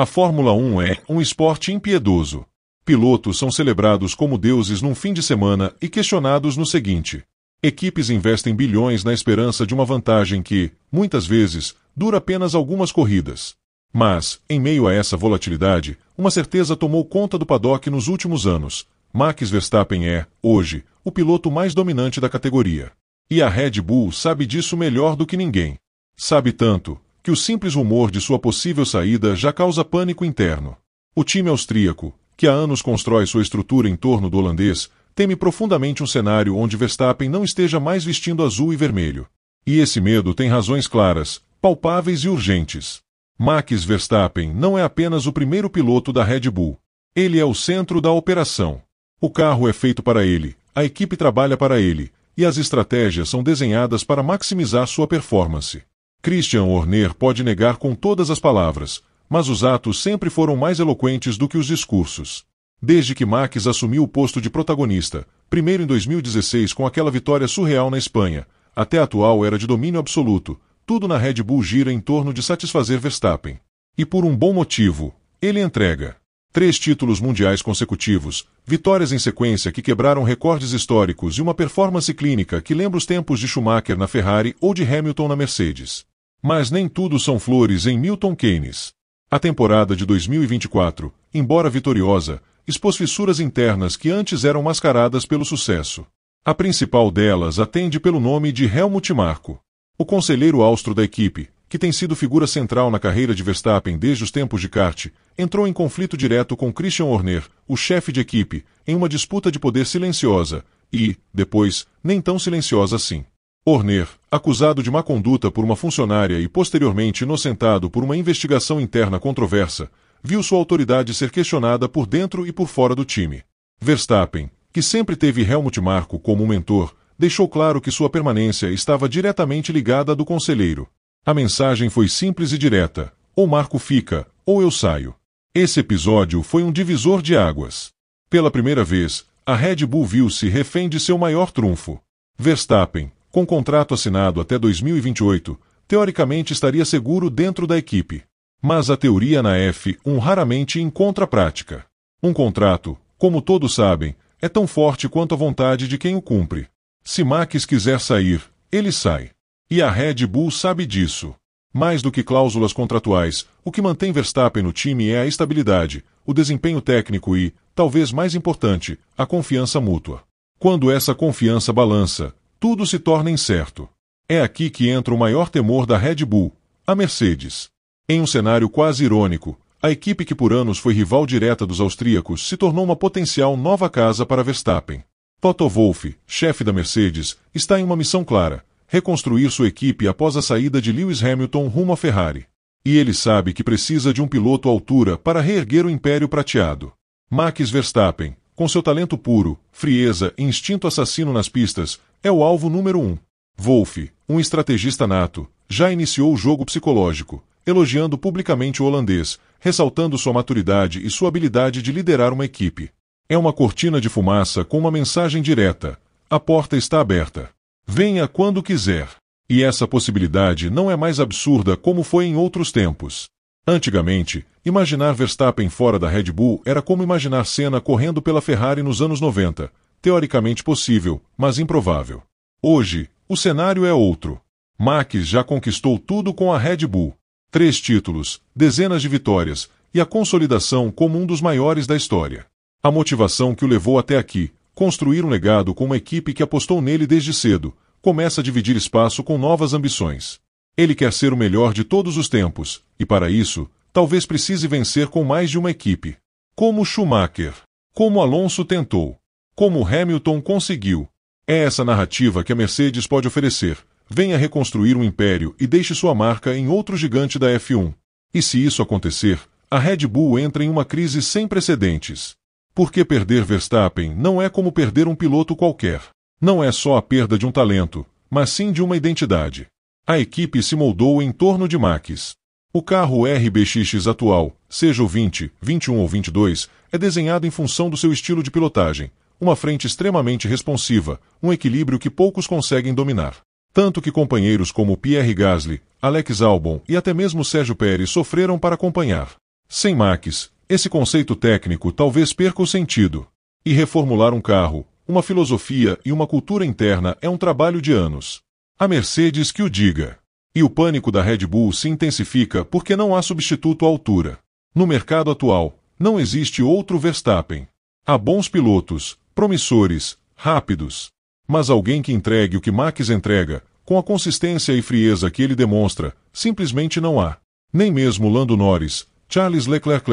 A Fórmula 1 é um esporte impiedoso. Pilotos são celebrados como deuses num fim de semana e questionados no seguinte. Equipes investem bilhões na esperança de uma vantagem que, muitas vezes, dura apenas algumas corridas. Mas, em meio a essa volatilidade, uma certeza tomou conta do paddock nos últimos anos. Max Verstappen é, hoje, o piloto mais dominante da categoria. E a Red Bull sabe disso melhor do que ninguém. Sabe tanto, que o simples rumor de sua possível saída já causa pânico interno. O time austríaco, que há anos constrói sua estrutura em torno do holandês, teme profundamente um cenário onde Verstappen não esteja mais vestindo azul e vermelho. E esse medo tem razões claras, palpáveis e urgentes. Max Verstappen não é apenas o primeiro piloto da Red Bull. Ele é o centro da operação. O carro é feito para ele, a equipe trabalha para ele, e as estratégias são desenhadas para maximizar sua performance. Christian Horner pode negar com todas as palavras, mas os atos sempre foram mais eloquentes do que os discursos. Desde que Max assumiu o posto de protagonista, primeiro em 2016 com aquela vitória surreal na Espanha, até a atual era de domínio absoluto, tudo na Red Bull gira em torno de satisfazer Verstappen. E por um bom motivo, ele entrega 3 títulos mundiais consecutivos, vitórias em sequência que quebraram recordes históricos e uma performance clínica que lembra os tempos de Schumacher na Ferrari ou de Hamilton na Mercedes. Mas nem tudo são flores em Milton Keynes. A temporada de 2024, embora vitoriosa, expôs fissuras internas que antes eram mascaradas pelo sucesso. A principal delas atende pelo nome de Helmut Marko. O conselheiro austro da equipe, que tem sido figura central na carreira de Verstappen desde os tempos de kart, entrou em conflito direto com Christian Horner, o chefe de equipe, em uma disputa de poder silenciosa e, depois, nem tão silenciosa assim. Horner, acusado de má conduta por uma funcionária e posteriormente inocentado por uma investigação interna controversa, viu sua autoridade ser questionada por dentro e por fora do time. Verstappen, que sempre teve Helmut Marko como um mentor, deixou claro que sua permanência estava diretamente ligada à do conselheiro. A mensagem foi simples e direta: ou Marko fica, ou eu saio. Esse episódio foi um divisor de águas. Pela primeira vez, a Red Bull viu-se refém de seu maior trunfo. Verstappen, com contrato assinado até 2028, teoricamente estaria seguro dentro da equipe. Mas a teoria na F1 raramente encontra prática. Um contrato, como todos sabem, é tão forte quanto a vontade de quem o cumpre. Se Max quiser sair, ele sai. E a Red Bull sabe disso. Mais do que cláusulas contratuais, o que mantém Verstappen no time é a estabilidade, o desempenho técnico e, talvez mais importante, a confiança mútua. Quando essa confiança balança, tudo se torna incerto. É aqui que entra o maior temor da Red Bull, a Mercedes. Em um cenário quase irônico, a equipe que por anos foi rival direta dos austríacos se tornou uma potencial nova casa para Verstappen. Toto Wolff, chefe da Mercedes, está em uma missão clara: reconstruir sua equipe após a saída de Lewis Hamilton rumo à Ferrari. E ele sabe que precisa de um piloto à altura para reerguer o império prateado. Max Verstappen, com seu talento puro, frieza e instinto assassino nas pistas, é o alvo número 1. Wolff, um estrategista nato, já iniciou o jogo psicológico, elogiando publicamente o holandês, ressaltando sua maturidade e sua habilidade de liderar uma equipe. É uma cortina de fumaça com uma mensagem direta: a porta está aberta. Venha quando quiser. E essa possibilidade não é mais absurda como foi em outros tempos. Antigamente, imaginar Verstappen fora da Red Bull era como imaginar Senna correndo pela Ferrari nos anos 90, teoricamente possível, mas improvável. Hoje, o cenário é outro. Max já conquistou tudo com a Red Bull. 3 títulos, dezenas de vitórias, e a consolidação como um dos maiores da história. A motivação que o levou até aqui, construir um legado com uma equipe que apostou nele desde cedo, começa a dividir espaço com novas ambições. Ele quer ser o melhor de todos os tempos, e para isso, talvez precise vencer com mais de uma equipe. Como Schumacher. Como Alonso tentou. Como Hamilton conseguiu. É essa narrativa que a Mercedes pode oferecer. Venha reconstruir um império e deixe sua marca em outro gigante da F1. E se isso acontecer, a Red Bull entra em uma crise sem precedentes. Porque perder Verstappen não é como perder um piloto qualquer. Não é só a perda de um talento, mas sim de uma identidade. A equipe se moldou em torno de Max. O carro RBX atual, seja o 20, 21 ou 22, é desenhado em função do seu estilo de pilotagem, uma frente extremamente responsiva, um equilíbrio que poucos conseguem dominar. Tanto que companheiros como Pierre Gasly, Alex Albon e até mesmo Sérgio Pérez sofreram para acompanhar. Sem Max, esse conceito técnico talvez perca o sentido. E reformular um carro, uma filosofia e uma cultura interna é um trabalho de anos. A Mercedes que o diga. E o pânico da Red Bull se intensifica porque não há substituto à altura. No mercado atual, não existe outro Verstappen. Há bons pilotos, promissores, rápidos. Mas alguém que entregue o que Max entrega, com a consistência e frieza que ele demonstra, simplesmente não há. Nem mesmo Lando Norris, Charles Leclerc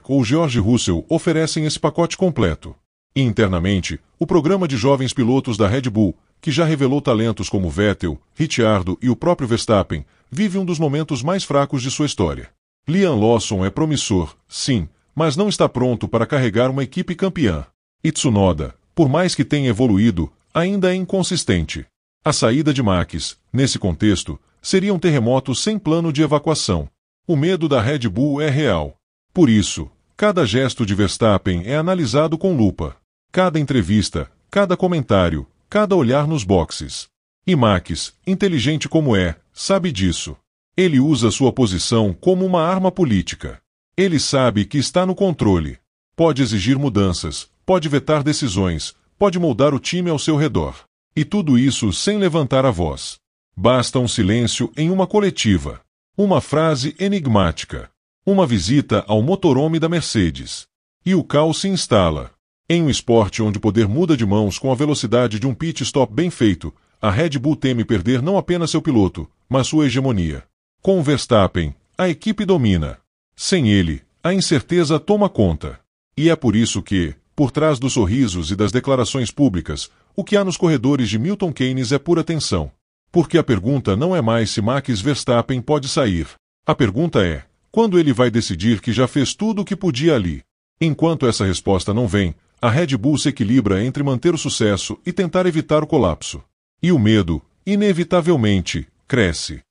ou George Russell oferecem esse pacote completo. E internamente, o programa de jovens pilotos da Red Bull, que já revelou talentos como Vettel, Ricciardo e o próprio Verstappen, vive um dos momentos mais fracos de sua história. Liam Lawson é promissor, sim, mas não está pronto para carregar uma equipe campeã. E Tsunoda, por mais que tenha evoluído, ainda é inconsistente. A saída de Max, nesse contexto, seria um terremoto sem plano de evacuação. O medo da Red Bull é real. Por isso, cada gesto de Verstappen é analisado com lupa. Cada entrevista, cada comentário, cada olhar nos boxes. E Max, inteligente como é, sabe disso. Ele usa sua posição como uma arma política. Ele sabe que está no controle. Pode exigir mudanças, pode vetar decisões, pode moldar o time ao seu redor. E tudo isso sem levantar a voz. Basta um silêncio em uma coletiva. Uma frase enigmática. Uma visita ao motorhome da Mercedes. E o caos se instala. Em um esporte onde o poder muda de mãos com a velocidade de um pit stop bem feito, a Red Bull teme perder não apenas seu piloto, mas sua hegemonia. Com o Verstappen, a equipe domina. Sem ele, a incerteza toma conta. E é por isso que, por trás dos sorrisos e das declarações públicas, o que há nos corredores de Milton Keynes é pura tensão. Porque a pergunta não é mais se Max Verstappen pode sair. A pergunta é, quando ele vai decidir que já fez tudo o que podia ali? Enquanto essa resposta não vem, a Red Bull se equilibra entre manter o sucesso e tentar evitar o colapso. E o medo, inevitavelmente, cresce.